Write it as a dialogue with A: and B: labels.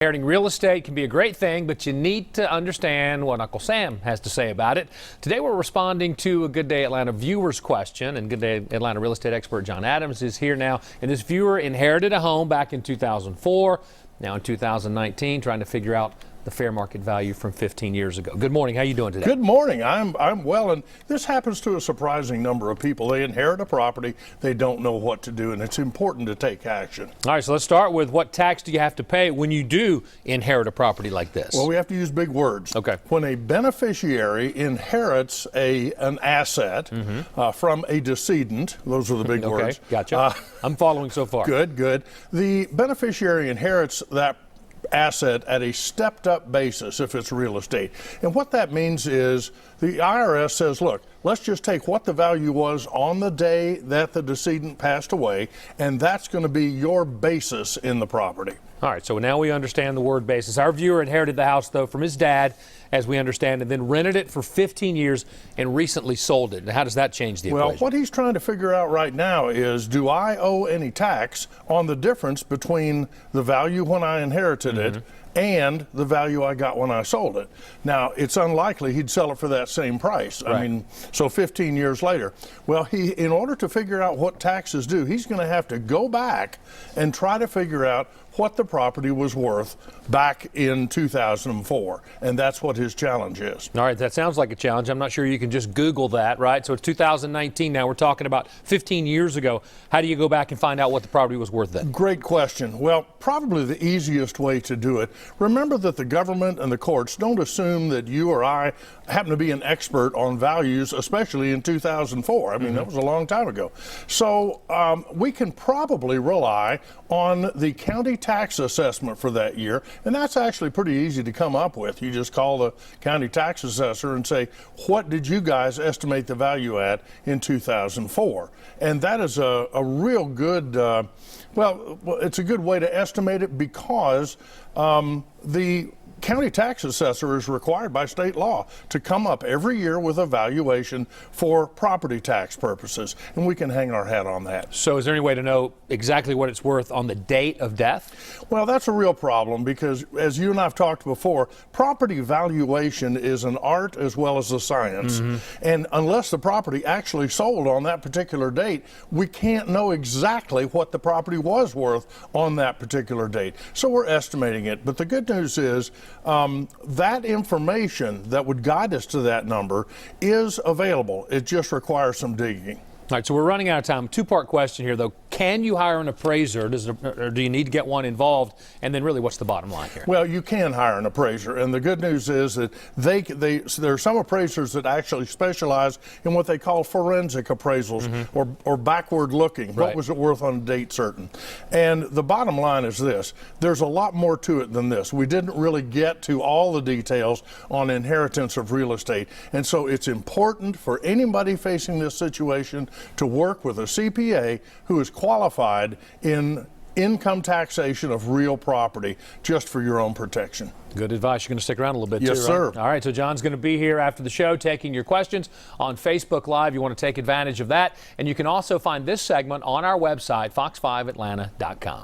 A: Inheriting real estate can be a great thing, but you need to understand what Uncle Sam has to say about it. Today we're responding to a Good Day Atlanta viewer's question, and Good Day Atlanta real estate expert John Adams is here now. And this viewer inherited a home back in 2004, now in 2019, trying to figure out the fair market value from 15 years ago. Good morning. How are you doing today?
B: Good morning. I'm well, and this happens to a surprising number of people. They inherit a property, they don't know what to do, and it's important to take action.
A: All right, so let's start with what tax do you have to pay when you do inherit a property like this?
B: Well, we have to use big words.
A: Okay.
B: When a beneficiary inherits an asset from a decedent, those are the big words.
A: Okay, gotcha. I'm following so far.
B: Good. The beneficiary inherits that asset at a stepped up basis if it's real estate. And what that means is the IRS says, look, let's just take what the value was on the day that the decedent passed away, and that's going to be your basis in the property.
A: All right, so now we understand the word basis. Our viewer inherited the house, though, from his dad, as we understand, and then rented it for 15 years and recently sold it. Now, how does that change the equation?
B: Well, what he's trying to figure out right now is, do I owe any tax on the difference between the value when I inherited it and the value I got when I sold it? Now, it's unlikely he'd sell it for that same price.
A: Right.
B: I mean, so 15 years later. Well, in order to figure out what taxes due, he's going to have to go back and try to figure out what the property was worth back in 2004, and that's what his challenge is.
A: All right, that sounds like a challenge. I'm not sure you can just Google that, right? So it's 2019 now. We're talking about 15 years ago. How do you go back and find out what the property was worth then?
B: Great question. Well, probably the easiest way to do it. Remember that the government and the courts don't assume that you or I happen to be an expert on values, especially in 2004. I mean, that was a long time ago. So we can probably rely on the county tax assessment for that year, and that's actually pretty easy to come up with. You just call the county tax assessor and say, what did you guys estimate the value at in 2004? And that is a real good, well, it's a good way to estimate it because the county tax assessor is required by state law to come up every year with a valuation for property tax purposes, and we can hang our hat on that.
A: So is there any way to know exactly what it's worth on the date of death?
B: Well, that's a real problem because, as you and I have talked before, property valuation is an art as well as a science. And unless the property actually sold on that particular date, we can't know exactly what the property was worth on that particular date. So we're estimating it. But the good news is that information that would guide us to that number is available. It just requires some digging.
A: All right, so we're running out of time. Two-part question here, though. Can you hire an appraiser, or do you need to get one involved? And then really, what's the bottom line here?
B: Well, you can hire an appraiser, and the good news is that there are some appraisers that actually specialize in what they call forensic appraisals, or backward looking.
A: Right.
B: What was it worth on a date certain? And the bottom line is this. There's a lot more to it than this. We didn't really get to all the details on inheritance of real estate, and so it's important for anybody facing this situation to work with a CPA who is qualified in income taxation of real property, just for your own protection.
A: Good advice. You're going to stick around a little bit,
B: yes,
A: too,
B: sir.
A: Right? All right, so John's going to be here after the show taking your questions on Facebook Live. You want to take advantage of that. And you can also find this segment on our website, fox5atlanta.com.